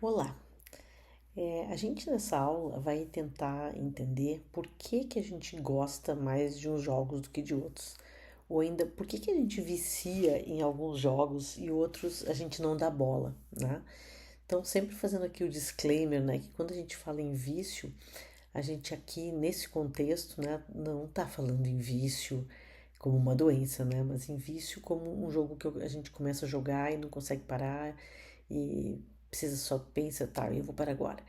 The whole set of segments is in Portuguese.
Olá! A gente nessa aula vai tentar entender por que a gente gosta mais de uns jogos do que de outros. Ou ainda, por que a gente vicia em alguns jogos e outros a gente não dá bola, né? Então, sempre fazendo aqui o disclaimer, né? Que quando a gente fala em vício, a gente aqui nesse contexto, né? Não tá falando em vício como uma doença, né? Mas em vício como um jogo que a gente começa a jogar e não consegue parar e precisa só pensa, tá, eu vou parar agora.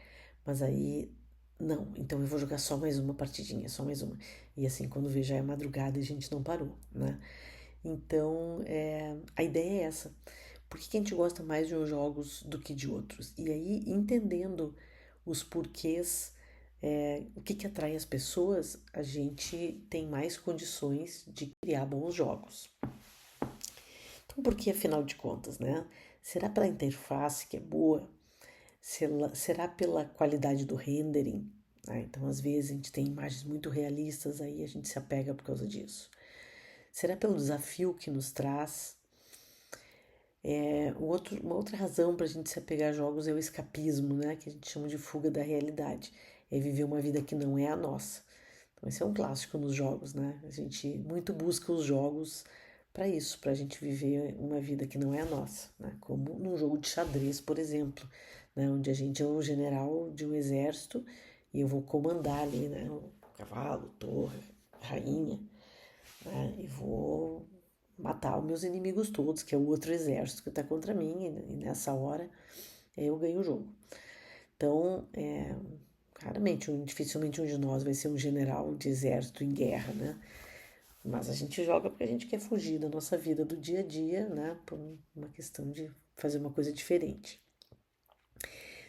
Mas aí, não, então eu vou jogar só mais uma partidinha, só mais uma. E assim, quando vê já é madrugada e a gente não parou, né? Então, a ideia é essa. Por que a gente gosta mais de uns jogos do que de outros? E aí, entendendo os porquês, o que atrai as pessoas, a gente tem mais condições de criar bons jogos. Então, por que afinal de contas, né? Será pela interface que é boa? Será pela qualidade do rendering? Né? Então, às vezes, a gente tem imagens muito realistas, aí a gente se apega por causa disso. Será pelo desafio que nos traz? Uma outra razão para a gente se apegar a jogos é o escapismo, né? Que a gente chama de fuga da realidade. É viver uma vida que não é a nossa. Então, esse é um clássico nos jogos, né? A gente muito busca os jogos para isso, para a gente viver uma vida que não é a nossa, né? Como num jogo de xadrez, por exemplo, né? Onde a gente é o general de um exército e eu vou comandar ali, né? O cavalo, torre, rainha, né? E vou matar os meus inimigos todos, que é o outro exército que está contra mim, e nessa hora eu ganho o jogo. Então, raramente, dificilmente um de nós vai ser um general de exército em guerra, né? Mas a gente joga porque a gente quer fugir da nossa vida do dia a dia, né? Por uma questão de fazer uma coisa diferente.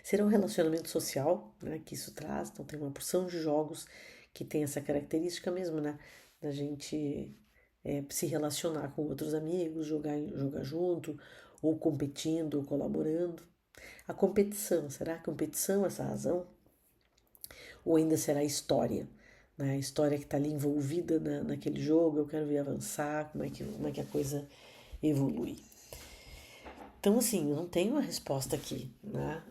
Será um relacionamento social, né? Que isso traz. Então tem uma porção de jogos que tem essa característica mesmo, né? Da gente se relacionar com outros amigos, jogar junto, ou competindo, ou colaborando. A competição, será a competição essa razão? Ou ainda será a história? Né? A história que está ali envolvida naquele jogo, eu quero ver avançar, como é que a coisa evolui. Então, assim, eu não tenho uma resposta aqui, né?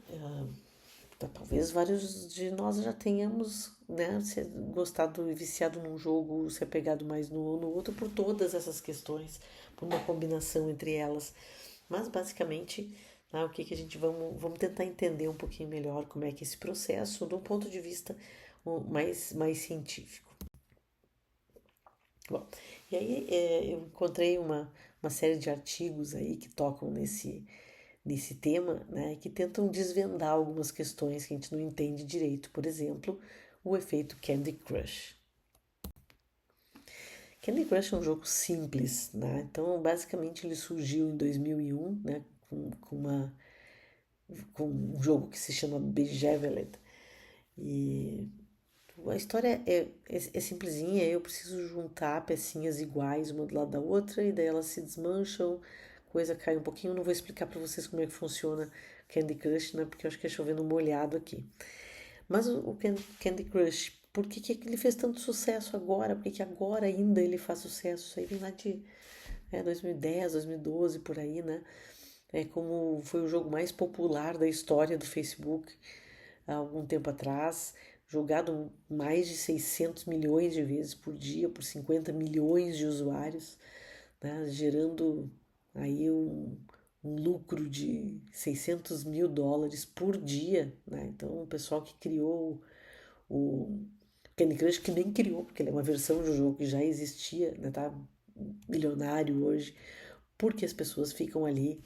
Talvez vários de nós já tenhamos, né, gostado e viciado num jogo, se apegado mais no ou no outro por todas essas questões, por uma combinação entre elas. Mas basicamente, né, o que que a gente vamos tentar entender um pouquinho melhor como é que é esse processo, do ponto de vista mais científico. Bom, e aí eu encontrei uma série de artigos aí que tocam nesse tema, né, que tentam desvendar algumas questões que a gente não entende direito. Por exemplo, o efeito Candy Crush. Candy Crush é um jogo simples, né? Então, basicamente, ele surgiu em 2001, né, com um jogo que se chama Bejeweled. E a história é simplesinha, eu preciso juntar pecinhas iguais uma do lado da outra e daí elas se desmancham, coisa cai um pouquinho. Não vou explicar para vocês como é que funciona Candy Crush, né? Porque eu acho que é chovendo molhado aqui. Mas o Candy Crush, por que ele fez tanto sucesso agora? Por que agora ainda ele faz sucesso? Isso aí vem lá de 2010, 2012, por aí, né? É como foi o jogo mais popular da história do Facebook há algum tempo atrás, jogado mais de 600 milhões de vezes por dia, por 50 milhões de usuários, né? Gerando aí um lucro de 600 mil dólares por dia, né? Então, o pessoal que criou o Candy Crush, que nem criou, porque ele é uma versão de um jogo que já existia, né? Tá milionário hoje, porque as pessoas ficam ali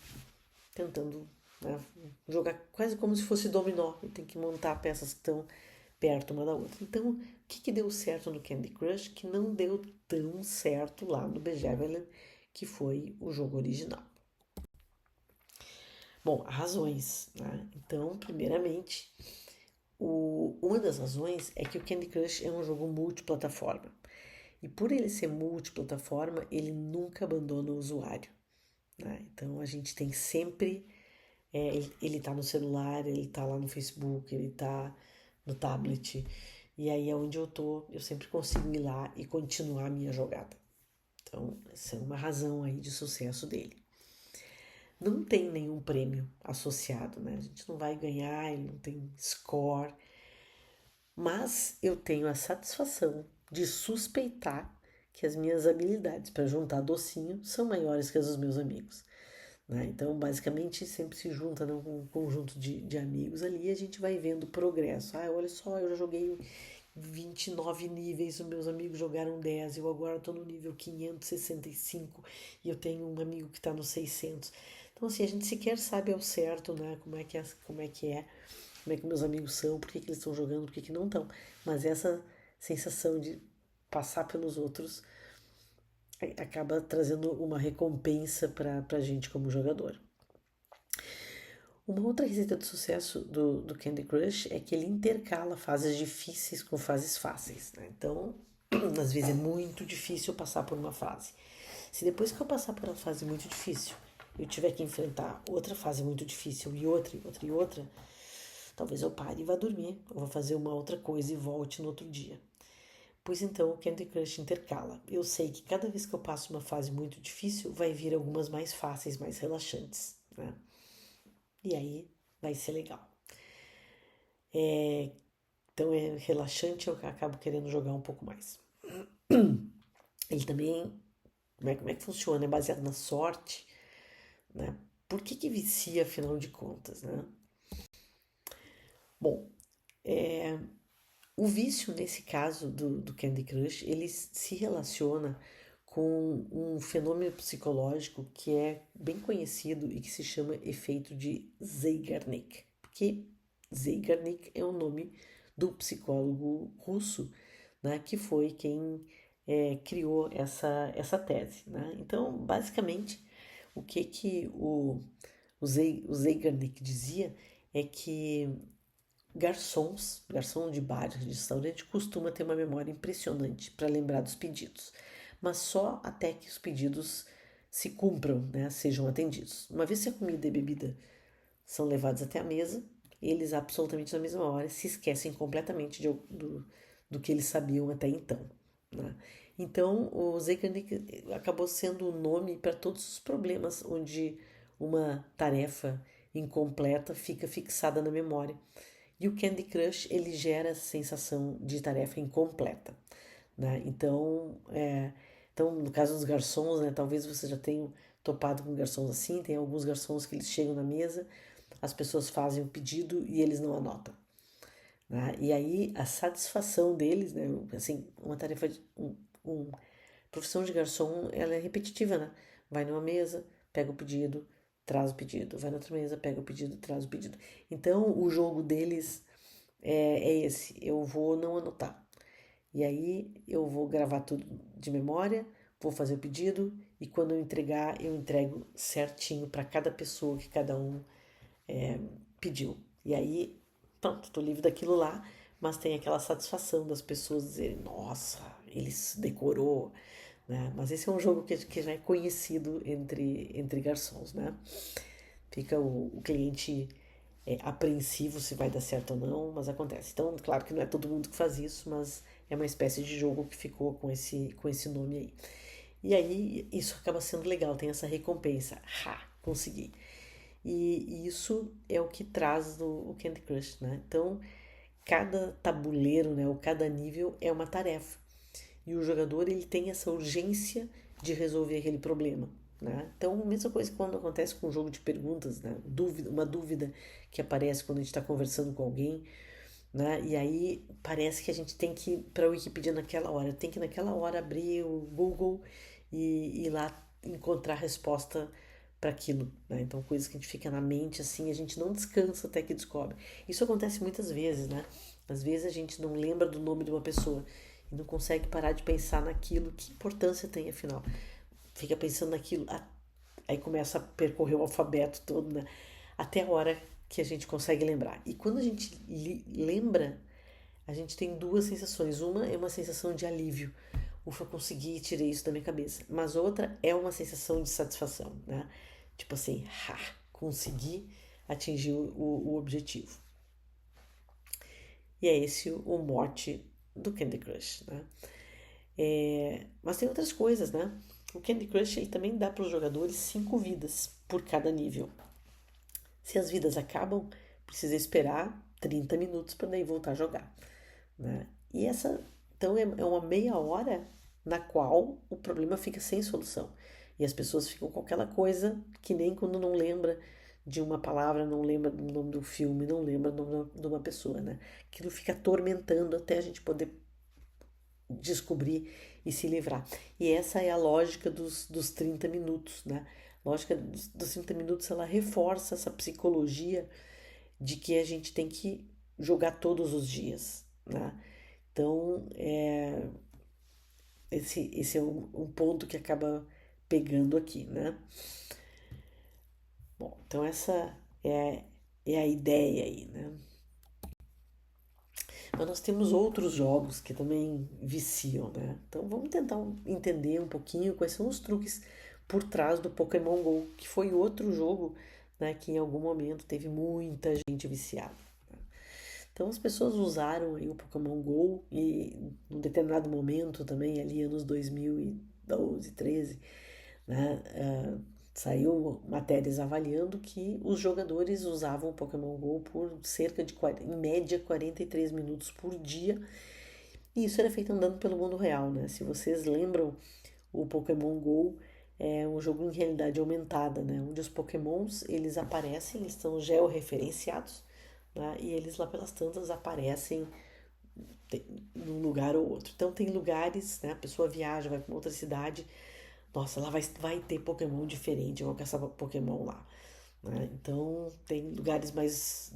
tentando, né, jogar quase como se fosse dominó, e tem que montar peças que estão perto uma da outra. Então, o que deu certo no Candy Crush que não deu tão certo lá no Bejeweled, que foi o jogo original? Bom, razões, né? Então, primeiramente, uma das razões é que o Candy Crush é um jogo multiplataforma. E por ele ser multiplataforma, ele nunca abandona o usuário, né? Então a gente tem sempre. Ele tá no celular, ele tá lá no Facebook, ele tá no tablet. E aí é onde eu tô, eu sempre consigo ir lá e continuar a minha jogada. Então, essa é uma razão aí de sucesso dele. não tem nenhum prêmio associado, né? A gente não vai ganhar, ele não tem score, mas eu tenho a satisfação de suspeitar que as minhas habilidades para juntar docinho são maiores que as dos meus amigos, né? Então, basicamente, sempre se junta, né, um conjunto de amigos ali e a gente vai vendo o progresso. Ah, olha só, eu já joguei 29 níveis, os meus amigos jogaram 10, eu agora estou no nível 565 e eu tenho um amigo que está no 600. Então, assim, a gente sequer sabe ao certo, né, como é que meus amigos são, por que eles estão jogando, por que não estão. Mas essa sensação de passar pelos outros acaba trazendo uma recompensa para a gente como jogador. Uma outra receita de sucesso do Candy Crush é que ele intercala fases difíceis com fases fáceis, né? Então, às vezes é muito difícil passar por uma fase. Se depois que eu passar por uma fase muito difícil, eu tiver que enfrentar outra fase muito difícil e outra, e outra, e outra, talvez eu pare e vá dormir, ou vou fazer uma outra coisa e volte no outro dia. Pois então, o Candy Crush intercala. Eu sei que cada vez que eu passo uma fase muito difícil, vai vir algumas mais fáceis, mais relaxantes, né? E aí vai ser legal. Então é relaxante, eu acabo querendo jogar um pouco mais. Ele também, como é que funciona? É baseado na sorte, né? Por que vicia, afinal de contas, né? Bom, o vício, nesse caso do Candy Crush, ele se relaciona com um fenômeno psicológico que é bem conhecido e que se chama efeito de Zeigarnik. Porque Zeigarnik é o nome do psicólogo russo, né, que foi quem criou essa tese. Né? Então, basicamente, o que o Zeigarnik dizia é que garçom de bar, de restaurante, costuma ter uma memória impressionante para lembrar dos pedidos, mas só até que os pedidos se cumpram, né, sejam atendidos. Uma vez que a comida e a bebida são levados até a mesa, eles absolutamente na mesma hora se esquecem completamente do que eles sabiam até então. Né? Então, o Zeigarnik acabou sendo o nome para todos os problemas onde uma tarefa incompleta fica fixada na memória. E o Candy Crush, ele gera a sensação de tarefa incompleta, né? Então, no caso dos garçons, né, talvez você já tenha topado com garçons assim, tem alguns garçons que eles chegam na mesa, as pessoas fazem o pedido e eles não anotam, né? E aí a satisfação deles, né, assim, uma tarefa, profissão de garçom, ela é repetitiva, né? Vai numa mesa, pega o pedido, traz o pedido, vai na outra mesa, pega o pedido, traz o pedido. Então, o jogo deles é esse, eu vou não anotar. E aí eu vou gravar tudo de memória, vou fazer o pedido e quando eu entregar, eu entrego certinho para cada pessoa que cada um pediu. E aí, pronto, tô livre daquilo lá, mas tem aquela satisfação das pessoas dizerem, nossa, ele decorou, né? Mas esse é um jogo que já é conhecido entre garçons, né? Fica o cliente apreensivo se vai dar certo ou não, mas acontece. Então, claro que não é todo mundo que faz isso, mas é uma espécie de jogo que ficou com esse nome aí. E aí, isso acaba sendo legal, tem essa recompensa. Ha, consegui. E isso é o que traz o Candy Crush, né? Então, cada tabuleiro, né, ou cada nível é uma tarefa. E o jogador, ele tem essa urgência de resolver aquele problema, né? Então, a mesma coisa quando acontece com um jogo de perguntas, né? Uma dúvida que aparece quando a gente está conversando com alguém, né? E aí parece que a gente tem que ir para a Wikipedia naquela hora, tem que naquela hora abrir o Google e ir lá encontrar a resposta para aquilo, né? Então, coisas que a gente fica na mente assim, a gente não descansa até que descobre. Isso acontece muitas vezes, né? Às vezes a gente não lembra do nome de uma pessoa e não consegue parar de pensar naquilo, que importância tem afinal. Fica pensando naquilo, aí começa a percorrer o alfabeto todo, né? Até a hora que a gente consegue lembrar. E quando a gente lembra, a gente tem duas sensações. Uma é uma sensação de alívio. Ufa, consegui, tirei isso da minha cabeça. Mas outra é uma sensação de satisfação, né? Tipo assim, ha, consegui atingir o objetivo. E é esse o mote do Candy Crush, né? Mas tem outras coisas, né? O Candy Crush ele também dá para os jogadores 5 vidas por cada nível. Se as vidas acabam, precisa esperar 30 minutos para daí voltar a jogar, né? E essa, então, é uma meia hora na qual o problema fica sem solução. E as pessoas ficam com aquela coisa que nem quando não lembra de uma palavra, não lembra do nome do filme, não lembra do nome de uma pessoa, né? Aquilo fica atormentando até a gente poder descobrir e se livrar. E essa é a lógica dos 30 minutos, né? A lógica dos 30 minutos, ela reforça essa psicologia de que a gente tem que jogar todos os dias, né? Então, esse é um ponto que acaba pegando aqui, né? Bom, então essa é a ideia aí, né? Mas nós temos outros jogos que também viciam, né? Então vamos tentar entender um pouquinho quais são os truques por trás do Pokémon Go, que foi outro jogo, né, que em algum momento teve muita gente viciada. Então as pessoas usaram aí o Pokémon Go e num determinado momento também, ali anos 2012, 13, né, saiu matérias avaliando que os jogadores usavam o Pokémon Go por cerca de, em média, 43 minutos por dia. E isso era feito andando pelo mundo real, né? Se vocês lembram, o Pokémon Go é um jogo em realidade aumentada, né? Onde os Pokémons, eles aparecem, eles são georreferenciados, né? E eles lá pelas tantas aparecem num lugar ou outro. Então tem lugares, né? A pessoa viaja, vai para uma outra cidade, nossa, lá vai ter Pokémon diferente, eu vou caçar Pokémon lá. Né? Então tem lugares mais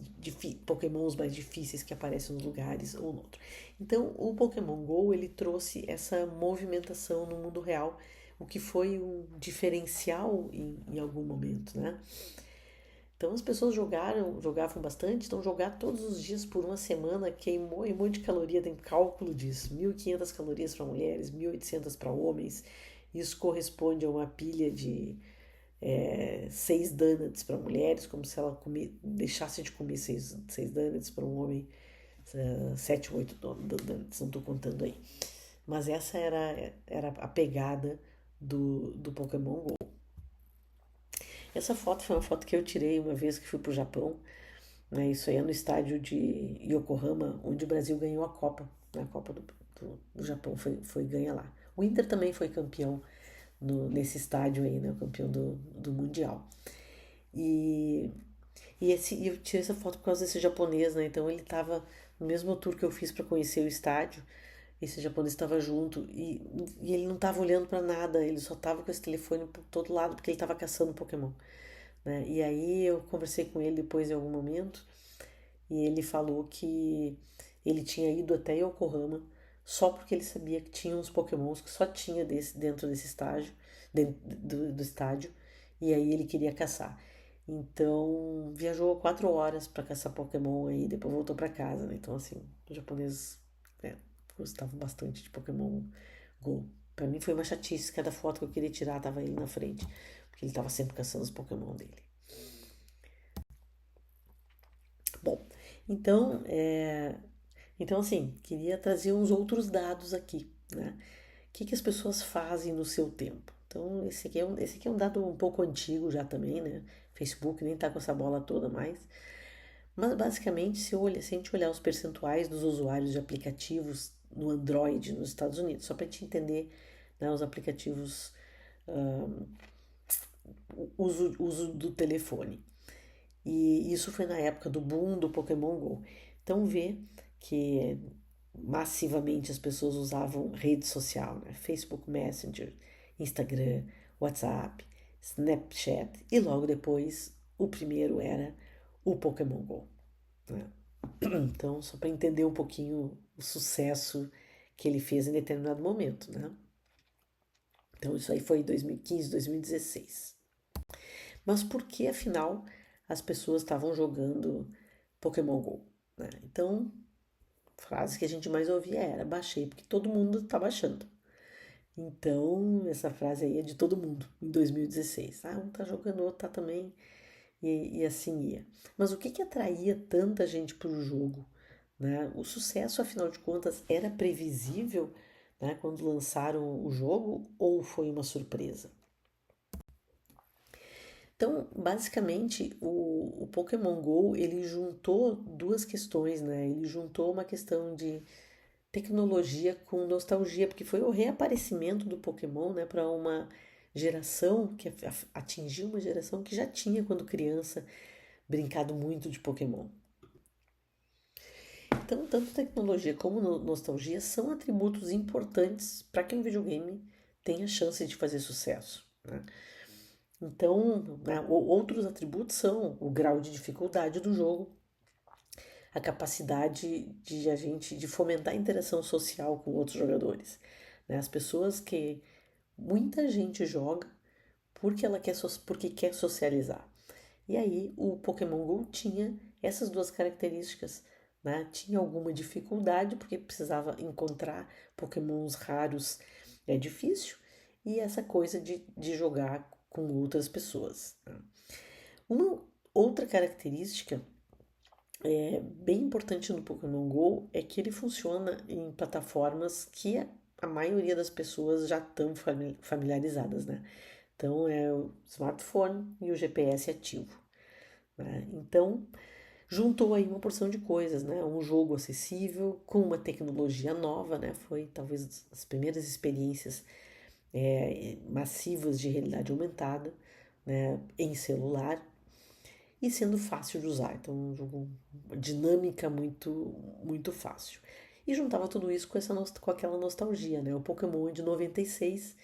Pokémons mais difíceis que aparecem nos lugares ou no outro. Então o Pokémon Go ele trouxe essa movimentação no mundo real, o que foi um diferencial em algum momento, né? Então as pessoas jogavam bastante, então jogar todos os dias por uma semana queimou um monte de caloria, tem cálculo disso, 1.500 calorias para mulheres, 1.800 para homens, isso corresponde a uma pilha de 6 donuts para mulheres, como se ela deixasse de comer 6 donuts para um homem, 7 ou 8 donuts, não estou contando aí. Mas essa era a pegada do Pokémon Go. Essa foto foi uma foto que eu tirei uma vez que fui para o Japão, né? Isso aí é no estádio de Yokohama, onde o Brasil ganhou a Copa, né? A Copa do Japão foi ganha lá. O Inter também foi campeão nesse estádio aí, né? O campeão do Mundial. E, e eu tirei essa foto por causa desse japonês, né? Então ele estava no mesmo tour que eu fiz para conhecer o estádio. Esse japonês estava junto e ele não estava olhando para nada, ele só estava com esse telefone por todo lado porque ele estava caçando Pokémon, né? E aí eu conversei com ele depois em algum momento e ele falou que ele tinha ido até Yokohama só porque ele sabia que tinha uns Pokémons que só tinha dentro desse estágio, dentro do estádio, e aí ele queria caçar. Então viajou 4 horas para caçar Pokémon aí, depois voltou para casa, né? Então assim, o japonês, né, gostava bastante de Pokémon Go. Pra mim foi uma chatice, cada foto que eu queria tirar tava ele na frente, porque ele tava sempre caçando os Pokémon dele. Bom, então, então assim, queria trazer uns outros dados aqui, né? O que as pessoas fazem no seu tempo? Então, esse aqui é um dado um pouco antigo já também, né? Facebook nem tá com essa bola toda mais. Mas basicamente, se a gente olhar os percentuais dos usuários de aplicativos no Android nos Estados Unidos, só para a gente entender, né, os aplicativos, uso do telefone. E isso foi na época do boom do Pokémon Go. Então vê que massivamente as pessoas usavam rede social, né? Facebook Messenger, Instagram, WhatsApp, Snapchat e logo depois o primeiro era o Pokémon Go, né? Então, só para entender um pouquinho o sucesso que ele fez em determinado momento, né? Então, isso aí foi em 2015, 2016. Mas por que, afinal, as pessoas estavam jogando Pokémon Go, né? Então, a frase que a gente mais ouvia era: baixei porque todo mundo está baixando. Então, essa frase aí é de todo mundo, em 2016. Ah, um tá jogando, outro tá também, e assim ia. Mas o que atraía tanta gente para o jogo, né? O sucesso, afinal de contas, era previsível, né, quando lançaram o jogo, ou foi uma surpresa? Então, basicamente, o Pokémon Go, ele juntou duas questões, né? Ele juntou uma questão de tecnologia com nostalgia, porque foi o reaparecimento do Pokémon, né, para uma geração que atingiu uma geração que já tinha, quando criança, brincado muito de Pokémon. Então, tanto tecnologia como nostalgia são atributos importantes para que um videogame tenha chance de fazer sucesso, né? Então, né, outros atributos são o grau de dificuldade do jogo, a capacidade de a gente de fomentar a interação social com outros jogadores, né? As pessoas que muita gente joga porque quer socializar. E aí o Pokémon Go tinha essas duas características, né? Tinha alguma dificuldade porque precisava encontrar Pokémons raros, é difícil, e essa coisa de jogar com outras pessoas, né? Uma outra característica bem importante no Pokémon Go é que ele funciona em plataformas que a maioria das pessoas já estão familiarizadas, né? Então é o smartphone e o GPS ativo, né? Então juntou aí uma porção de coisas, né? Um jogo acessível com uma tecnologia nova, né? Foi talvez as primeiras experiências massivas de realidade aumentada, né? Em celular e sendo fácil de usar. Então, um jogo, uma dinâmica muito fácil. E juntava tudo isso com aquela nostalgia, né? O Pokémon é de 96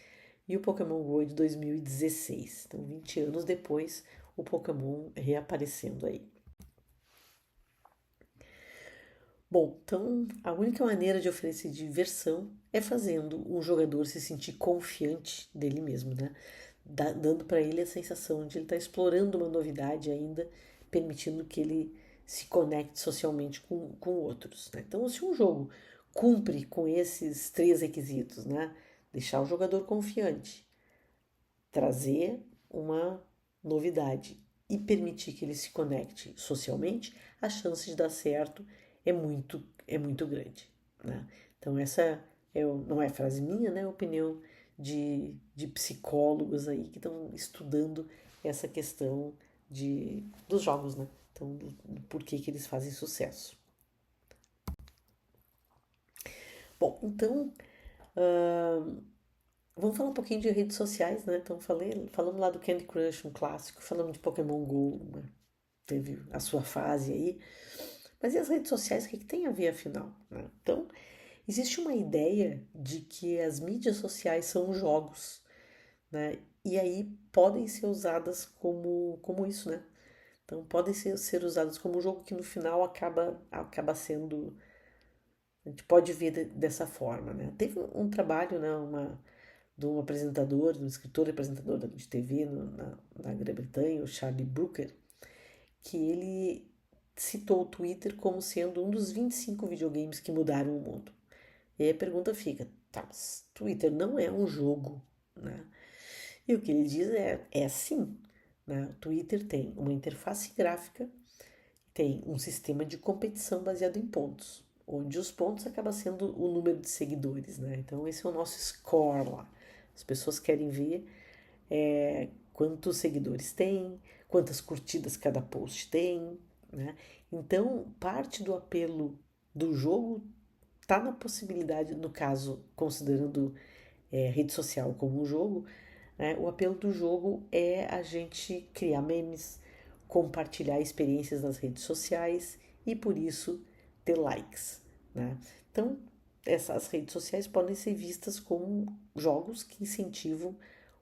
e o Pokémon Go é de 2016. Então, 20 anos depois, o Pokémon reaparecendo aí. Bom, então a única maneira de oferecer diversão é fazendo um jogador se sentir confiante dele mesmo, né? Dando para ele a sensação de ele estar explorando uma novidade ainda, permitindo que ele se conecte socialmente com outros, né? Então, se um jogo cumpre com esses três requisitos, né? Deixar o jogador confiante, trazer uma novidade e permitir que ele se conecte socialmente, a chance de dar certo é muito grande, né? Então essa não é frase minha, né? É opinião de psicólogos aí que estão estudando essa questão dos jogos, né? Então, do porquê que eles fazem sucesso. Bom, então, vamos falar um pouquinho de redes sociais, né? Então, falamos lá do Candy Crush, um clássico, falamos de Pokémon Go, né? Teve a sua fase aí. Mas e as redes sociais, o que tem a ver afinal, né? Então, existe uma ideia de que as mídias sociais são jogos, né? E aí podem ser usadas como isso, né? Então, podem ser usadas como um jogo que no final acaba sendo. A gente pode ver dessa forma, né? Teve um trabalho, né? De um apresentador, de um escritor e apresentador de TV na Grã-Bretanha, o Charlie Brooker, que ele citou o Twitter como sendo um dos 25 videogames que mudaram o mundo. E aí a pergunta fica, tá, mas Twitter não é um jogo, né? E o que ele diz é sim, né? O Twitter tem uma interface gráfica, tem um sistema de competição baseado em pontos, onde os pontos acaba sendo o número de seguidores, né? Então esse é o nosso score lá. As pessoas querem ver quantos seguidores tem, quantas curtidas cada post tem, né? Então, parte do apelo do jogo está na possibilidade, no caso, considerando rede social como um jogo, né? O apelo do jogo é a gente criar memes, compartilhar experiências nas redes sociais e, por isso, ter likes, né? Então, essas redes sociais podem ser vistas como jogos que incentivam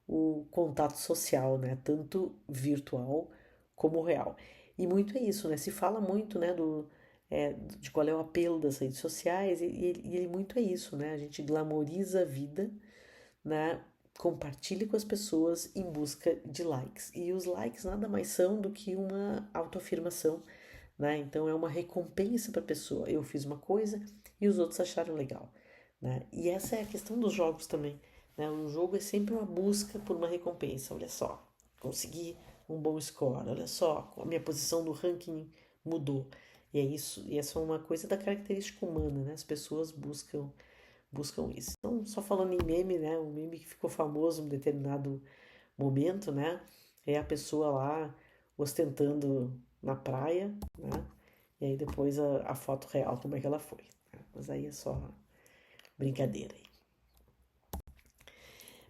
o contato social, né? Tanto virtual como real. E muito é isso, né? Se fala muito, né, de qual é o apelo das redes sociais, e ele muito é isso, né? A gente glamoriza a vida, né? Compartilha com as pessoas em busca de likes. E os likes nada mais são do que uma autoafirmação, né? Então é uma recompensa para a pessoa. Eu fiz uma coisa e os outros acharam legal, né? E essa é a questão dos jogos também, né? O jogo é sempre uma busca por uma recompensa. Olha só, consegui um bom score. Olha só, a minha posição no ranking mudou. E é isso. E essa é uma coisa da característica humana, né? As pessoas buscam buscam isso. Então, só falando em meme, né? Um meme que ficou famoso em um determinado momento, né? É a pessoa lá ostentando na praia, né? E aí depois a foto real, como é que ela foi. Né? Mas aí é só brincadeira aí.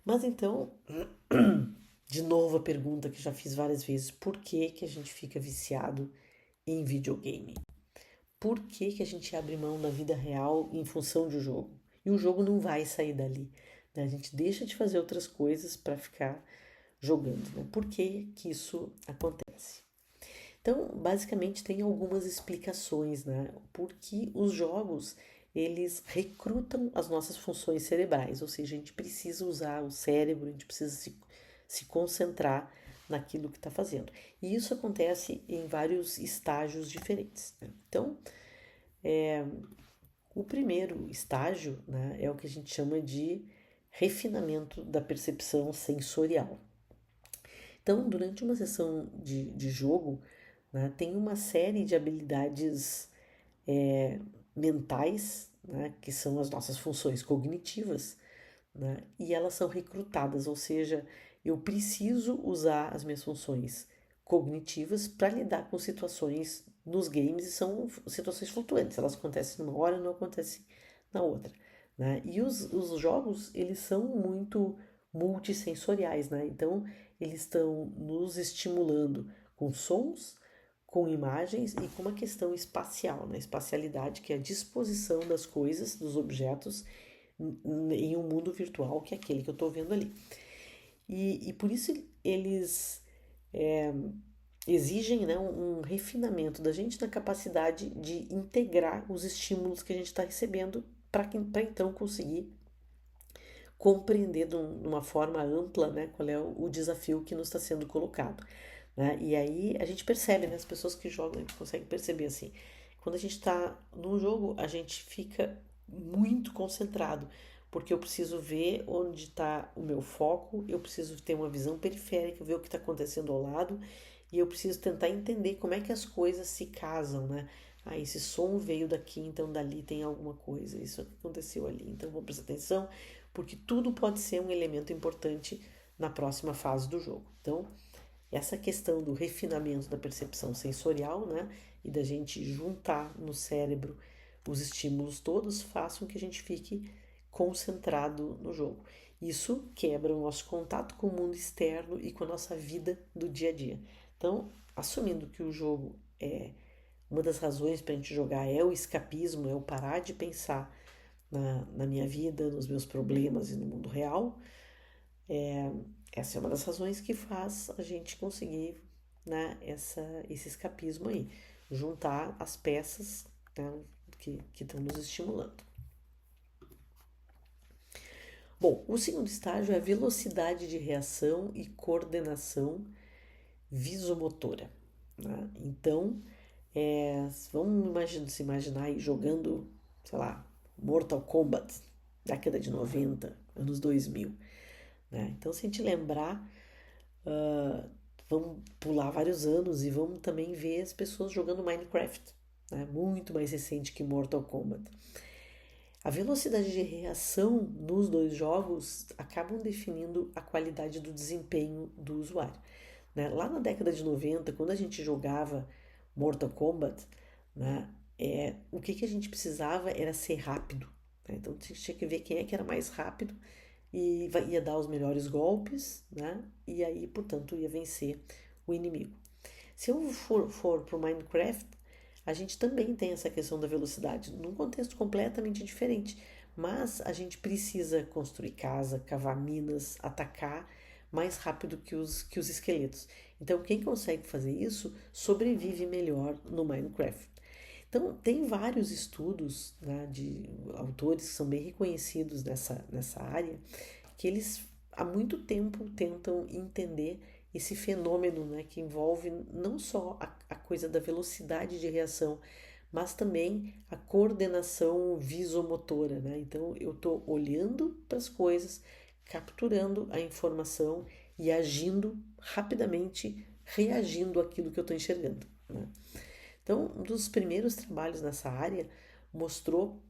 Mas então, de novo a pergunta que já fiz várias vezes, por que que a gente fica viciado em videogame? Por que que a gente abre mão da vida real em função de um jogo? E o jogo não vai sair dali, né? A gente deixa de fazer outras coisas para ficar jogando, né? Por que que isso acontece? Então, basicamente tem algumas explicações, né? Porque os jogos, eles recrutam as nossas funções cerebrais, ou seja, a gente precisa usar o cérebro, a gente precisa se concentrar naquilo que está fazendo. E isso acontece em vários estágios diferentes, né? Então, o primeiro estágio, né, é o que a gente chama de refinamento da percepção sensorial. Então, durante uma sessão de jogo, né, tem uma série de habilidades mentais, né, que são as nossas funções cognitivas, né, e elas são recrutadas, ou seja, eu preciso usar as minhas funções cognitivas para lidar com situações nos games e são situações flutuantes, elas acontecem numa hora, não acontecem na outra, né? E os jogos, eles são muito multissensoriais, né? Então, eles estão nos estimulando com sons, com imagens e com uma questão espacial, né? Espacialidade, que é a disposição das coisas, dos objetos em um mundo virtual, que é aquele que eu estou vendo ali. E por isso eles exigem, né, um refinamento da gente na capacidade de integrar os estímulos que a gente está recebendo para então conseguir compreender de uma forma ampla, né, qual é o desafio que nos está sendo colocado. Né? E aí a gente percebe, né, as pessoas que jogam conseguem perceber assim, quando a gente está no jogo, a gente fica muito concentrado, porque eu preciso ver onde está o meu foco, eu preciso ter uma visão periférica, ver o que está acontecendo ao lado, e eu preciso tentar entender como é que as coisas se casam, né? Ah, esse som veio daqui, então dali tem alguma coisa, isso aconteceu ali, então vou prestar atenção, porque tudo pode ser um elemento importante na próxima fase do jogo. Então, essa questão do refinamento da percepção sensorial, né, e da gente juntar no cérebro os estímulos todos, faz com que a gente fique concentrado no jogo. Isso quebra o nosso contato com o mundo externo e com a nossa vida do dia a dia. Então, assumindo que o jogo é uma das razões para a gente jogar é o escapismo, é o parar de pensar na minha vida, nos meus problemas e no mundo real, essa é uma das razões que faz a gente conseguir, né, esse escapismo aí, juntar as peças, né, que estão nos estimulando. Bom, o segundo estágio é a velocidade de reação e coordenação visomotora. Né? Então, vamos se imaginar aí jogando, sei lá, Mortal Kombat, década de 90, anos 2000. Né? Então, se a gente lembrar, vamos pular vários anos e vamos também ver as pessoas jogando Minecraft, né? Muito mais recente que Mortal Kombat. A velocidade de reação nos dois jogos acabam definindo a qualidade do desempenho do usuário. Né? Lá na década de 90, quando a gente jogava Mortal Kombat, né, o que a gente precisava era ser rápido. Né? Então tinha que ver quem é que era mais rápido e ia dar os melhores golpes, né? E aí, portanto, ia vencer o inimigo. Se eu for para o Minecraft, a gente também tem essa questão da velocidade, num contexto completamente diferente. Mas a gente precisa construir casa, cavar minas, atacar mais rápido que os esqueletos. Então, quem consegue fazer isso sobrevive melhor no Minecraft. Então, tem vários estudos, né, de autores que são bem reconhecidos nessa área, que eles há muito tempo tentam entender esse fenômeno, né, que envolve não só a coisa da velocidade de reação, mas também a coordenação visomotora. Né? Então, eu estou olhando para as coisas, capturando a informação e agindo rapidamente, reagindo àquilo que eu estou enxergando. Né? Então, um dos primeiros trabalhos nessa área mostrou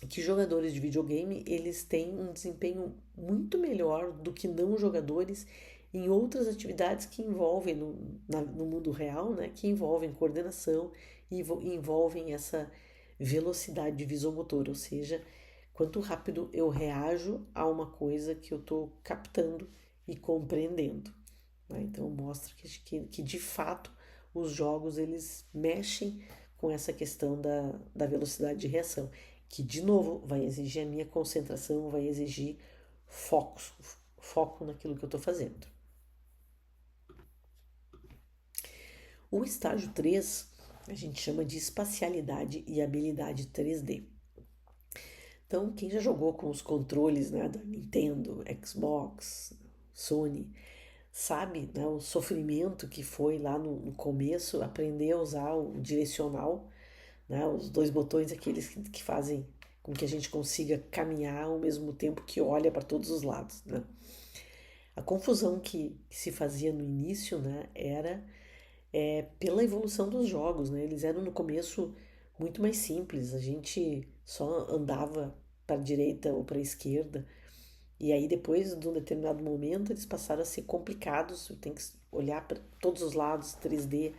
que jogadores de videogame eles têm um desempenho muito melhor do que não jogadores em outras atividades que envolvem no mundo real, né, que envolvem coordenação e envolvem essa velocidade visomotora, ou seja, quanto rápido eu reajo a uma coisa que eu estou captando e compreendendo. Né? Então mostra que de fato os jogos eles mexem com essa questão da velocidade de reação, que de novo vai exigir a minha concentração, vai exigir foco naquilo que eu estou fazendo. O estágio 3 a gente chama de espacialidade e habilidade 3D. Então, quem já jogou com os controles, né, da Nintendo, Xbox, Sony, sabe, né, o sofrimento que foi lá no começo aprender a usar o direcional, né, os dois botões aqueles que fazem com que a gente consiga caminhar ao mesmo tempo que olha para todos os lados, né? A confusão que se fazia no início, né, era pela evolução dos jogos, né? Eles eram no começo muito mais simples, a gente só andava para a direita ou para a esquerda, e aí depois de um determinado momento eles passaram a ser complicados, eu tenho que olhar para todos os lados, 3D,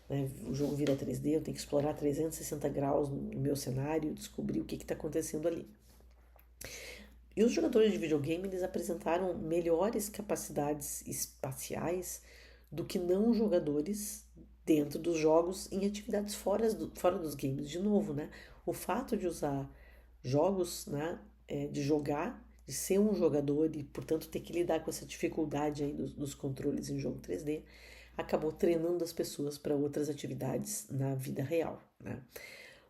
né? O jogo vira 3D, eu tenho que explorar 360 graus no meu cenário, descobrir o que está acontecendo ali. E os jogadores de videogame eles apresentaram melhores capacidades espaciais do que não jogadores dentro dos jogos em atividades fora dos games. De novo, né? O fato de usar jogos, né? De jogar, de ser um jogador e, portanto, ter que lidar com essa dificuldade aí dos controles em jogo 3D, acabou treinando as pessoas para outras atividades na vida real, né?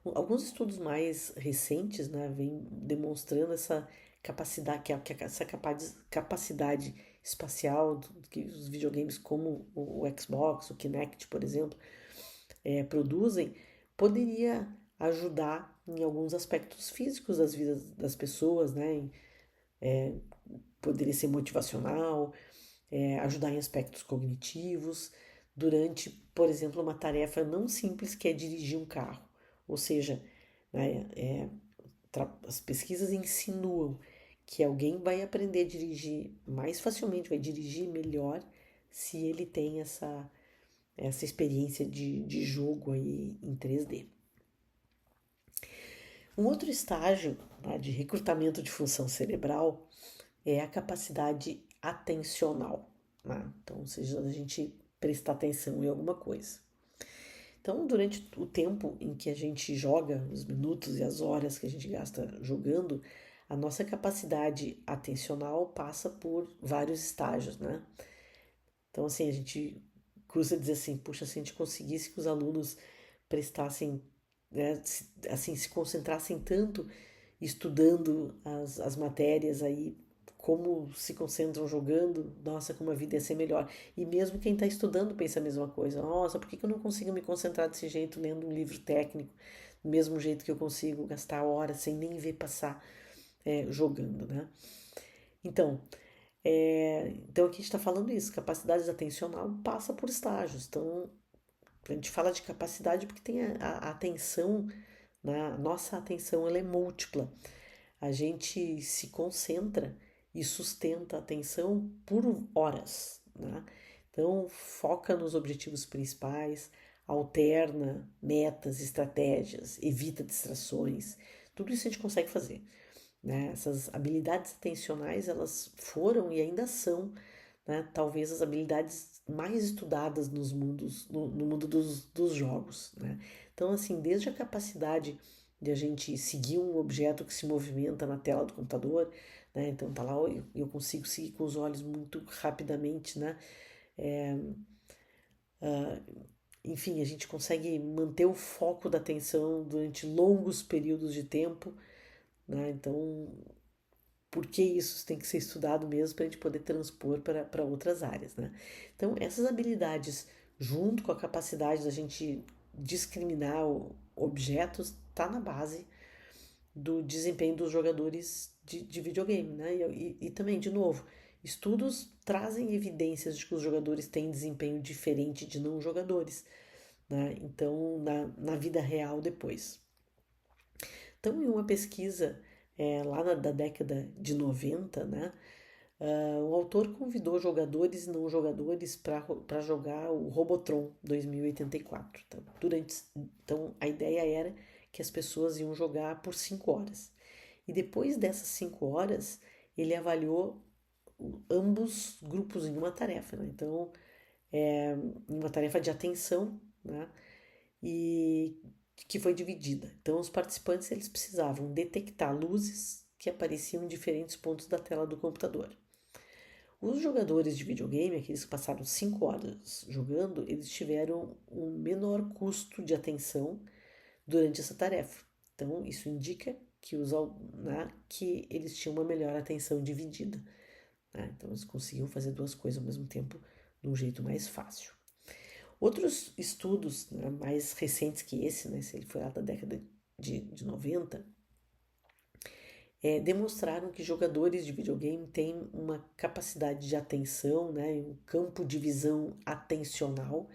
Alguns estudos mais recentes, né, vêm demonstrando essa capacidade, essa capacidade espacial que os videogames como o Xbox, o Kinect, por exemplo, produzem, poderia ajudar em alguns aspectos físicos das vidas das pessoas, né? Poderia ser motivacional, ajudar em aspectos cognitivos, durante, por exemplo, uma tarefa não simples que é dirigir um carro. Ou seja, né, as pesquisas insinuam que alguém vai aprender a dirigir mais facilmente, vai dirigir melhor se ele tem essa experiência de jogo aí em 3D. Um outro estágio, né, de recrutamento de função cerebral é a capacidade atencional. Né? Então, ou seja, a gente prestar atenção em alguma coisa. Então, durante o tempo em que a gente joga, os minutos e as horas que a gente gasta jogando, a nossa capacidade atencional passa por vários estágios, né? Então, assim, a gente cruza dizer assim, puxa, se a gente conseguisse que os alunos prestassem, né, assim, se concentrassem tanto estudando as matérias aí, como se concentram jogando, nossa, como a vida ia ser melhor. E mesmo quem está estudando pensa a mesma coisa. Nossa, por que eu não consigo me concentrar desse jeito lendo um livro técnico, do mesmo jeito que eu consigo gastar horas sem nem ver passar jogando, né? Então, então aqui a gente está falando isso, capacidade atencional passa por estágios. Então, a gente fala de capacidade porque tem a atenção, né? A nossa atenção ela é múltipla. A gente se concentra e sustenta a atenção por horas, né? Então, foca nos objetivos principais, alterna metas, estratégias, evita distrações. Tudo isso a gente consegue fazer, né? Essas habilidades atencionais, elas foram e ainda são, né, talvez as habilidades mais estudadas no mundo dos jogos, né? Então, assim, desde a capacidade de a gente seguir um objeto que se movimenta na tela do computador, né? Então tá lá, eu consigo seguir com os olhos muito rapidamente, né? Enfim, a gente consegue manter o foco da atenção durante longos períodos de tempo, né? Então, por que isso tem que ser estudado mesmo para a gente poder transpor para outras áreas, né? Então, essas habilidades, junto com a capacidade da gente discriminar objetos, está na base do desempenho dos jogadores de videogame, né? E também, de novo, estudos trazem evidências de que os jogadores têm desempenho diferente de não jogadores, né? Então, na vida real depois. Então, em uma pesquisa lá da década de 90, né, o autor convidou jogadores e não jogadores para jogar o Robotron 2084. Então, a ideia era que as pessoas iam jogar por 5 horas. E depois dessas 5 horas, ele avaliou ambos grupos em uma tarefa, né? Então, uma tarefa de atenção, né? E que foi dividida. Então, os participantes eles precisavam detectar luzes que apareciam em diferentes pontos da tela do computador. Os jogadores de videogame, aqueles que passaram 5 horas jogando, eles tiveram um menor custo de atenção durante essa tarefa. Então, isso indica que eles tinham uma melhor atenção dividida. Né? Então, eles conseguiam fazer duas coisas ao mesmo tempo de um jeito mais fácil. Outros estudos, né, mais recentes que esse, né, se ele foi lá da década de 90, demonstraram que jogadores de videogame têm uma capacidade de atenção, né, um campo de visão atencional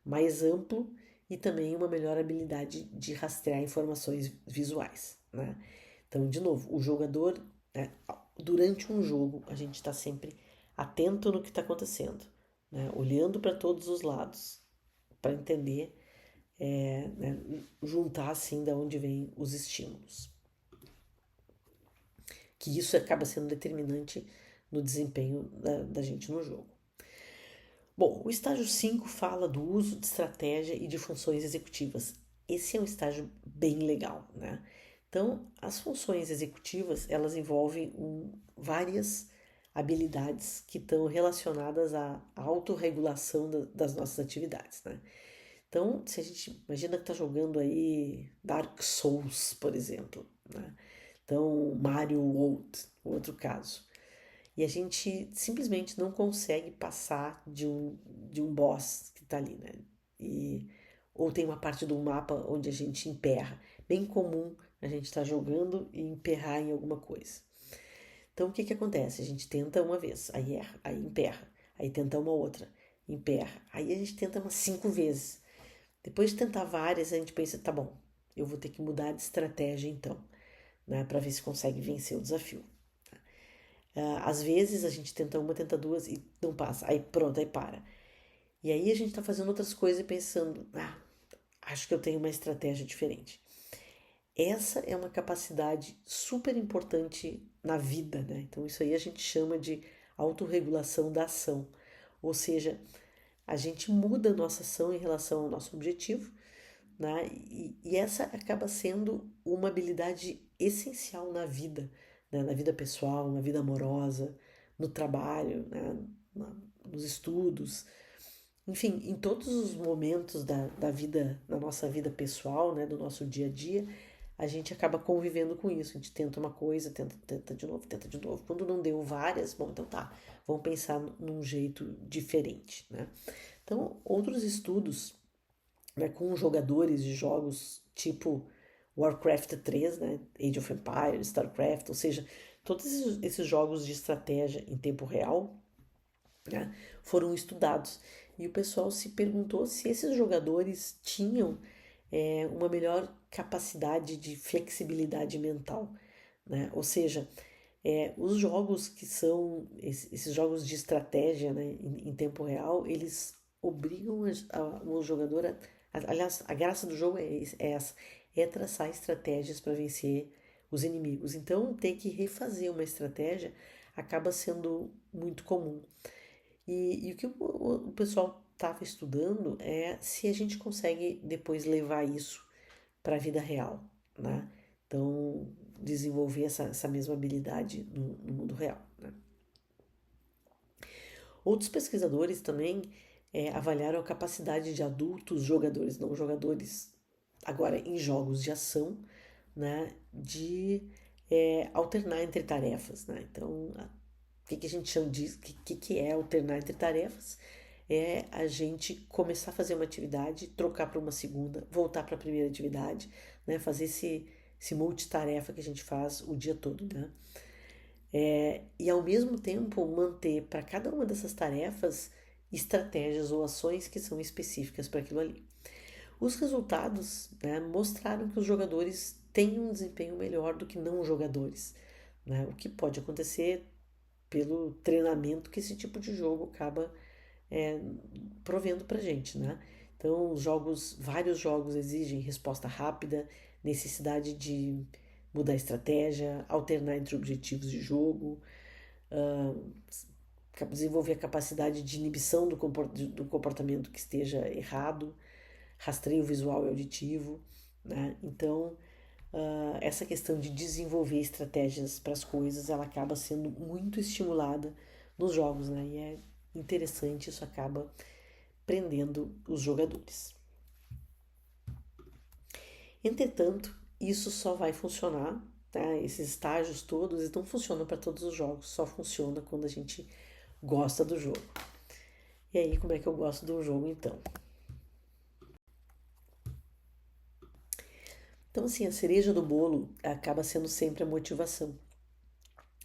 mais amplo e também uma melhor habilidade de rastrear informações visuais. Né? Então, de novo, o jogador, né, durante um jogo, a gente está sempre atento no que está acontecendo, né, olhando para todos os lados para entender, né, juntar assim de onde vêm os estímulos. Que isso acaba sendo determinante no desempenho da gente no jogo. Bom, o estágio 5 fala do uso de estratégia e de funções executivas. Esse é um estágio bem legal, né? Então, as funções executivas, elas envolvem várias habilidades que estão relacionadas à autorregulação das nossas atividades, né? Então, se a gente imagina que está jogando aí Dark Souls, por exemplo, né? Então, Mario World, outro caso. E a gente simplesmente não consegue passar de um boss que está ali, né? Ou tem uma parte do mapa onde a gente emperra. Bem comum a gente estar jogando e emperrar em alguma coisa. Então, o que acontece? A gente tenta uma vez, aí erra, aí emperra. Aí tenta uma outra, emperra. Aí a gente tenta umas 5 vezes. Depois de tentar várias, a gente pensa, tá bom, eu vou ter que mudar de estratégia então, né, para ver se consegue vencer o desafio. Às vezes a gente tenta uma, tenta duas e não passa, aí pronto, aí para. E aí a gente tá fazendo outras coisas e pensando, acho que eu tenho uma estratégia diferente. Essa é uma capacidade super importante na vida, né? Então isso aí a gente chama de autorregulação da ação. Ou seja, a gente muda a nossa ação em relação ao nosso objetivo, né? E essa acaba sendo uma habilidade essencial na vida, né? Na vida pessoal, na vida amorosa, no trabalho, né? Nos estudos, enfim, em todos os momentos da vida, da nossa vida pessoal, né? Do nosso dia a dia, a gente acaba convivendo com isso. A gente tenta uma coisa, tenta de novo, tenta de novo. Quando não deu várias, bom, então tá, vamos pensar num jeito diferente, né? Então, outros estudos, né, com jogadores de jogos tipo Warcraft 3, né, Age of Empires, StarCraft, ou seja, todos esses jogos de estratégia em tempo real, né, foram estudados. E o pessoal se perguntou se esses jogadores tinham uma melhor capacidade de flexibilidade mental, né? Ou seja, os jogos que são esses jogos de estratégia, né, em tempo real, eles obrigam o jogador aliás, a graça do jogo é essa, é traçar estratégias para vencer os inimigos. Então, ter que refazer uma estratégia acaba sendo muito comum. E o que o pessoal estava estudando é se a gente consegue depois levar isso para a vida real, né? Então, desenvolver essa mesma habilidade no mundo real, né? Outros pesquisadores também avaliaram a capacidade de adultos jogadores, não jogadores, agora em jogos de ação, né, de alternar entre tarefas, né? Então, o que a gente chama disso? O que é alternar entre tarefas? É a gente começar a fazer uma atividade, trocar para uma segunda, voltar para a primeira atividade, né? Fazer esse multitarefa que a gente faz o dia todo, né? E ao mesmo tempo manter para cada uma dessas tarefas estratégias ou ações que são específicas para aquilo ali. Os resultados, né, mostraram que os jogadores têm um desempenho melhor do que não jogadores, né? O que pode acontecer pelo treinamento que esse tipo de jogo acaba provendo pra gente, né? Então, vários jogos exigem resposta rápida, necessidade de mudar a estratégia, alternar entre objetivos de jogo, desenvolver a capacidade de inibição do comportamento que esteja errado, rastreio visual e auditivo, né? Então, essa questão de desenvolver estratégias para as coisas, ela acaba sendo muito estimulada nos jogos, né? E é interessante, isso acaba prendendo os jogadores. Entretanto, isso só vai funcionar, tá? Esses estágios todos, eles não funcionam para todos os jogos, só funciona quando a gente gosta do jogo. E aí, como é que eu gosto do jogo então? Então, assim, a cereja do bolo acaba sendo sempre a motivação.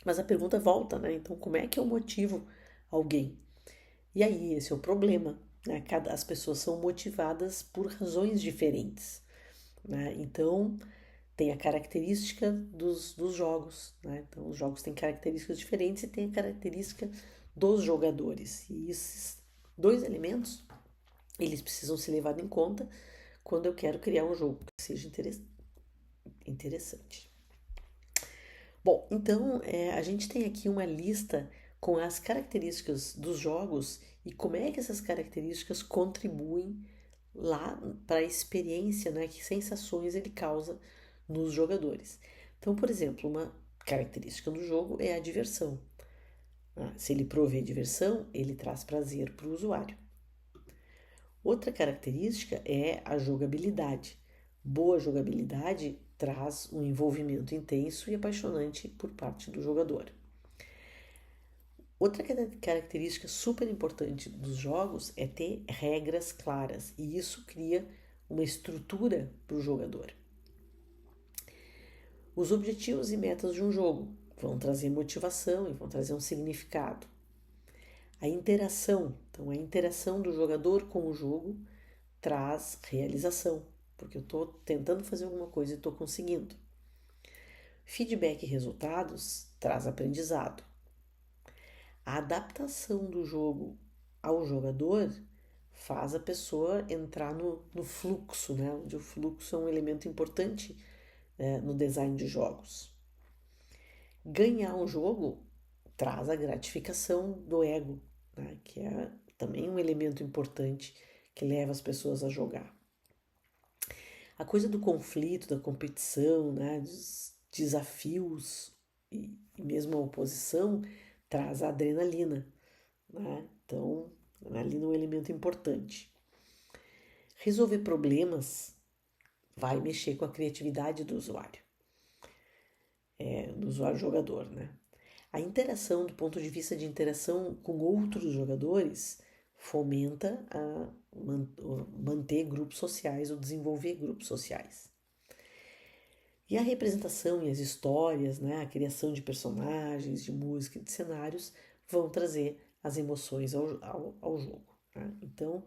Mas a pergunta volta, né? Então, como é que eu motivo alguém? E aí, esse é o problema, né? As pessoas são motivadas por razões diferentes, né? Então, tem a característica dos jogos, né? Então, os jogos têm características diferentes e tem a característica dos jogadores. E esses dois elementos, eles precisam ser levados em conta quando eu quero criar um jogo que seja interessante. Bom, então a gente tem aqui uma lista com as características dos jogos e como é que essas características contribuem lá para a experiência, né? Que sensações ele causa nos jogadores. Então, por exemplo, uma característica do jogo é a diversão. Se ele provê diversão, ele traz prazer para o usuário. Outra característica é a jogabilidade. Boa jogabilidade traz um envolvimento intenso e apaixonante por parte do jogador. Outra característica super importante dos jogos é ter regras claras e isso cria uma estrutura para o jogador. Os objetivos e metas de um jogo vão trazer motivação e vão trazer um significado. A interação, então a interação do jogador com o jogo traz realização, porque eu estou tentando fazer alguma coisa e estou conseguindo. Feedback e resultados traz aprendizado. A adaptação do jogo ao jogador faz a pessoa entrar no fluxo, né? Onde o fluxo é um elemento importante no design de jogos. Ganhar um jogo traz a gratificação do ego, né? Que é também um elemento importante que leva as pessoas a jogar. A coisa do conflito, da competição, né? Dos desafios e mesmo a oposição traz a adrenalina, né? Então, a adrenalina é um elemento importante. Resolver problemas vai mexer com a criatividade do usuário jogador, né? A interação, do ponto de vista de interação com outros jogadores, fomenta a manter grupos sociais ou desenvolver grupos sociais. E a representação e as histórias, né, a criação de personagens, de música e de cenários vão trazer as emoções ao jogo. Né? Então,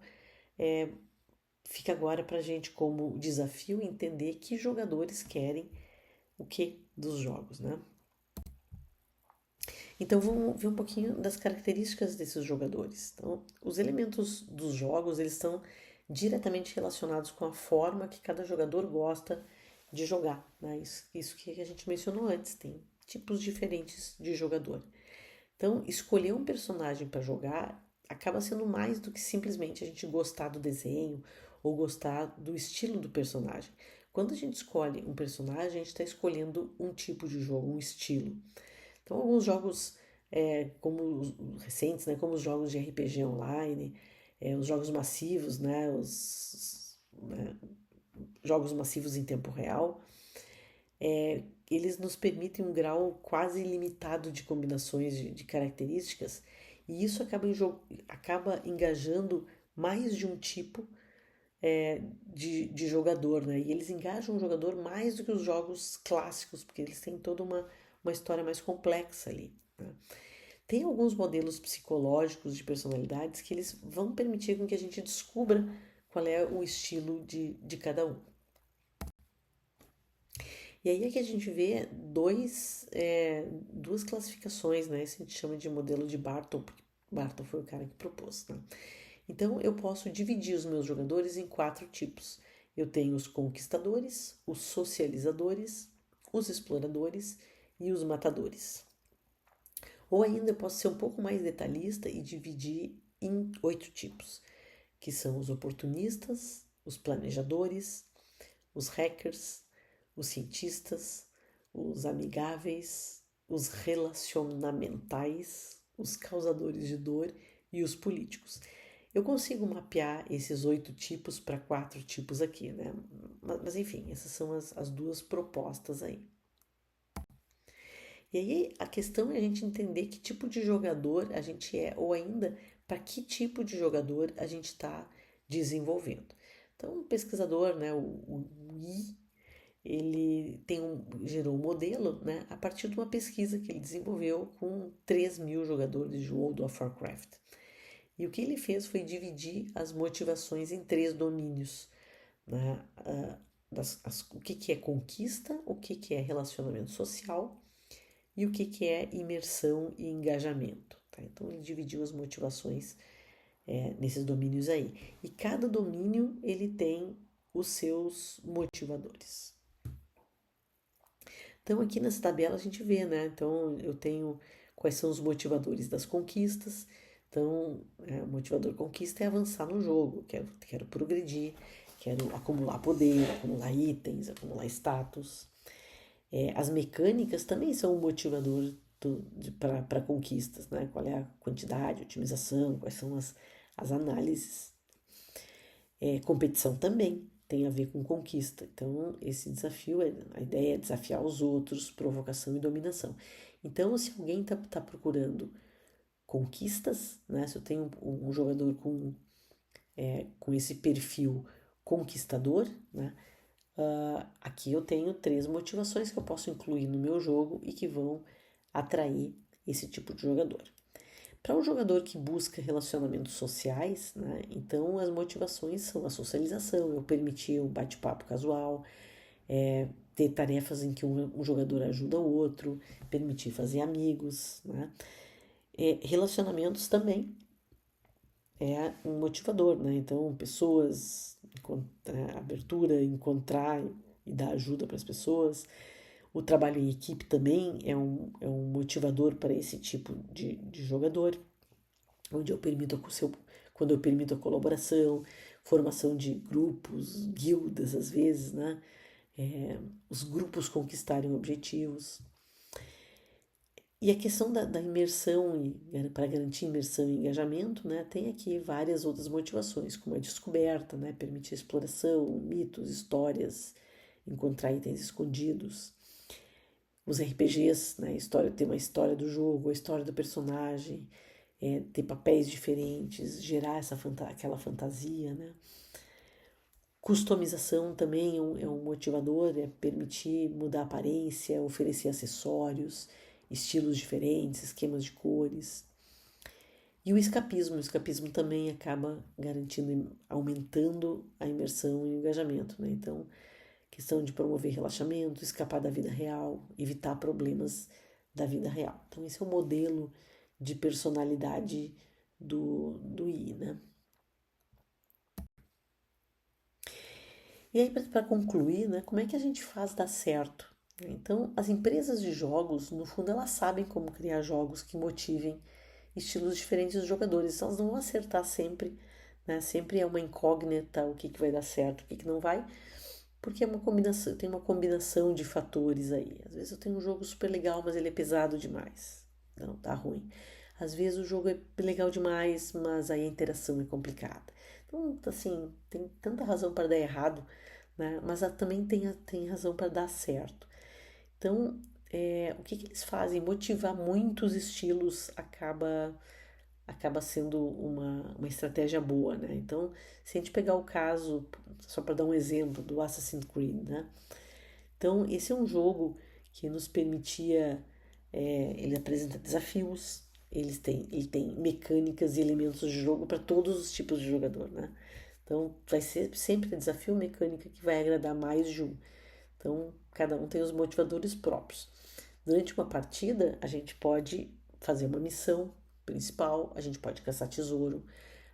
fica agora para a gente como desafio entender que jogadores querem o que dos jogos, né? Então vamos ver um pouquinho das características desses jogadores. Então, os elementos dos jogos eles estão diretamente relacionados com a forma que cada jogador gosta de jogar. Né? Isso que a gente mencionou antes, tem tipos diferentes de jogador. Então, escolher um personagem para jogar acaba sendo mais do que simplesmente a gente gostar do desenho ou gostar do estilo do personagem. Quando a gente escolhe um personagem, a gente está escolhendo um tipo de jogo, um estilo. Então, alguns jogos como os recentes, né, como os jogos de RPG online, os jogos massivos, né, jogos massivos em tempo real, eles nos permitem um grau quase ilimitado de combinações de características e isso acaba engajando mais de um tipo de jogador, né? E eles engajam o jogador mais do que os jogos clássicos, porque eles têm toda uma história mais complexa ali. Né? Tem alguns modelos psicológicos de personalidades que eles vão permitir com que a gente descubra qual é o estilo de cada um. E aí é que a gente vê duas classificações, né? Isso a gente chama de modelo de Barton, porque Barton foi o cara que propôs, né? Então eu posso dividir os meus jogadores em 4 tipos. Eu tenho os conquistadores, os socializadores, os exploradores e os matadores. Ou ainda eu posso ser um pouco mais detalhista e dividir em 8 tipos, que são os oportunistas, os planejadores, os hackers, os cientistas, os amigáveis, os relacionamentais, os causadores de dor e os políticos. Eu consigo mapear esses 8 tipos para 4 tipos aqui, né? Mas enfim, essas são as duas propostas aí. E aí a questão é a gente entender que tipo de jogador a gente é, ou ainda para que tipo de jogador a gente está desenvolvendo. Então, o pesquisador, né, o Yi, ele gerou um modelo, né, a partir de uma pesquisa que ele desenvolveu com 3.000 jogadores de World of Warcraft. E o que ele fez foi dividir as motivações em 3 domínios, né, o que é conquista, o que é relacionamento social e o que é imersão e engajamento. Tá? Então ele dividiu as motivações nesses domínios aí. E cada domínio ele tem os seus motivadores. Então aqui nessa tabela a gente vê, né? Então eu tenho quais são os motivadores das conquistas. Então, o motivador conquista é avançar no jogo, quero progredir, quero acumular poder, acumular itens, acumular status. As mecânicas também são um motivador para conquistas, né? Qual é a quantidade, otimização, quais são as análises. Competição também tem a ver com conquista. Então, esse desafio, a ideia é desafiar os outros, provocação e dominação. Então, se alguém está procurando conquistas, né? Se eu tenho um jogador com esse perfil conquistador, né? Aqui eu tenho 3 motivações que eu posso incluir no meu jogo e que vão atrair esse tipo de jogador. Para um jogador que busca relacionamentos sociais, né, então as motivações são a socialização, eu permitir um bate-papo casual, ter tarefas em que um jogador ajuda o outro, permitir fazer amigos, né? Relacionamentos também é um motivador, né? Então, pessoas, abertura, encontrar e dar ajuda para as pessoas. O trabalho em equipe também é um motivador para esse tipo de jogador, onde quando eu permito a colaboração, formação de grupos, guildas às vezes, né? Os grupos conquistarem objetivos. E a questão da imersão, para garantir imersão e engajamento, né, tem aqui várias outras motivações, como a descoberta, né, permitir exploração, mitos, histórias, encontrar itens escondidos. Os RPGs, né, ter uma história do jogo, a história do personagem, ter papéis diferentes, gerar aquela fantasia, né. Customização também é um motivador, é permitir mudar a aparência, oferecer acessórios, estilos diferentes, esquemas de cores. E o escapismo também acaba garantindo, aumentando a imersão e o engajamento, né? Então, questão de promover relaxamento, escapar da vida real, evitar problemas da vida real. Então, esse é o modelo de personalidade do I, né? E aí, para concluir, né, como é que a gente faz dar certo? Então, as empresas de jogos, no fundo, elas sabem como criar jogos que motivem estilos diferentes dos jogadores. Elas não vão acertar sempre, né? Sempre é uma incógnita o que vai dar certo, o que não vai, porque é uma combinação, tem uma combinação de fatores aí. Às vezes eu tenho um jogo super legal, mas ele é pesado demais. Não, tá ruim. Às vezes o jogo é legal demais, mas aí a interação é complicada. Então, assim, tem tanta razão para dar errado, né? Mas também tem razão para dar certo. Então, o que eles fazem? Motivar muitos estilos acaba sendo uma estratégia boa, né? Então, se a gente pegar o caso, só para dar um exemplo, do Assassin's Creed, né? Então, esse é um jogo que nos permitia, ele apresenta desafios, ele tem mecânicas e elementos de jogo para todos os tipos de jogador, né? Então, vai ser sempre desafio mecânica que vai agradar mais de um. Então, cada um tem os motivadores próprios. Durante uma partida, a gente pode fazer uma missão principal, a gente pode caçar tesouro,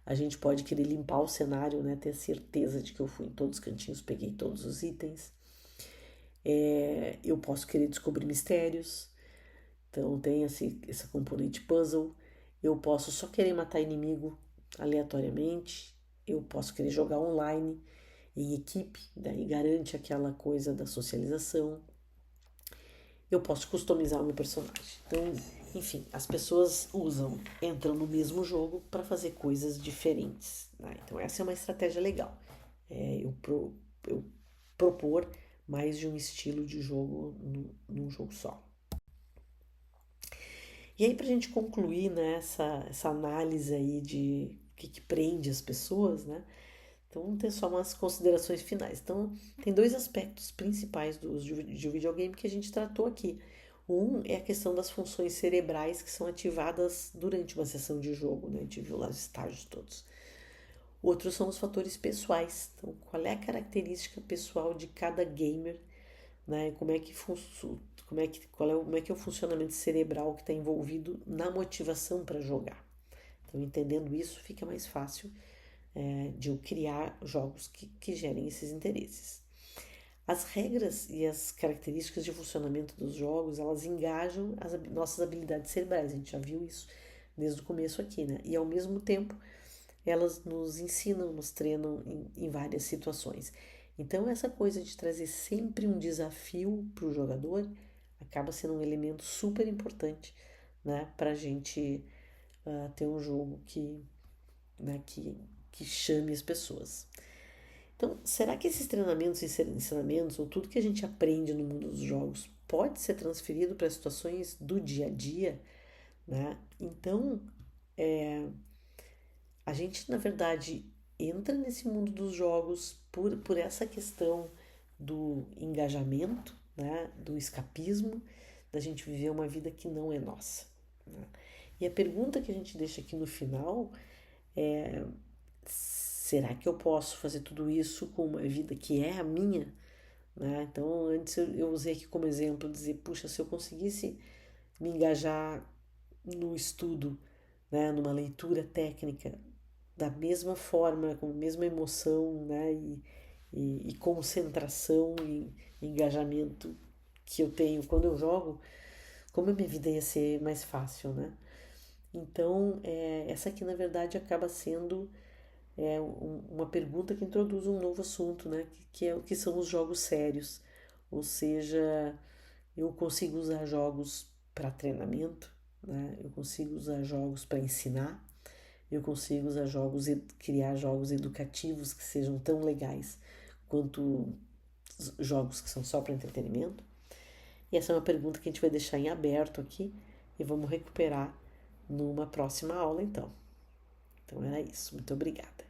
a gente pode querer limpar o cenário, né? Ter certeza de que eu fui em todos os cantinhos, peguei todos os itens. Eu posso querer descobrir mistérios, então tem essa componente puzzle. Eu posso só querer matar inimigo aleatoriamente. Eu posso querer jogar online, em equipe, daí garante aquela coisa da socialização. Eu posso customizar o meu personagem. Então, enfim, as pessoas entram no mesmo jogo para fazer coisas diferentes, né? Então, essa é uma estratégia legal. Eu propor mais de um estilo de jogo num jogo só. E aí, para a gente concluir, né, essa análise aí de o que prende as pessoas, né? Então, vamos ter só umas considerações finais. Então, tem dois aspectos principais do uso de videogame que a gente tratou aqui. Um é a questão das funções cerebrais que são ativadas durante uma sessão de jogo, né? A gente viu lá os estágios todos. O outro são os fatores pessoais. Então, qual é a característica pessoal de cada gamer, né? Como é que é o funcionamento cerebral que está envolvido na motivação para jogar. Então, entendendo isso, fica mais fácil de eu criar jogos que gerem esses interesses. As regras e as características de funcionamento dos jogos, elas engajam as nossas habilidades cerebrais. A gente já viu isso desde o começo aqui, né? E ao mesmo tempo, elas nos ensinam, nos treinam em várias situações. Então, essa coisa de trazer sempre um desafio para o jogador acaba sendo um elemento super importante, né? Para a gente ter um jogo né, que chame as pessoas. Então, será que esses treinamentos e ensinamentos, ou tudo que a gente aprende no mundo dos jogos, pode ser transferido para situações do dia a dia, né? Então, a gente, na verdade, entra nesse mundo dos jogos por essa questão do engajamento, né? Do escapismo, da gente viver uma vida que não é nossa, né? E a pergunta que a gente deixa aqui no final é: será que eu posso fazer tudo isso com uma vida que é a minha? Né? Então, antes eu usei aqui como exemplo dizer, puxa, se eu conseguisse me engajar no estudo, né, numa leitura técnica, da mesma forma, com a mesma emoção, né, e concentração e engajamento que eu tenho quando eu jogo, como a minha vida ia ser mais fácil, né? Então, essa aqui, na verdade, acaba sendo uma pergunta que introduz um novo assunto, né? Que é o que são os jogos sérios. Ou seja, eu consigo usar jogos para treinamento, né? Eu consigo usar jogos para ensinar, eu consigo usar criar jogos educativos que sejam tão legais quanto jogos que são só para entretenimento. E essa é uma pergunta que a gente vai deixar em aberto aqui e vamos recuperar numa próxima aula, então. Então era isso. Muito obrigada.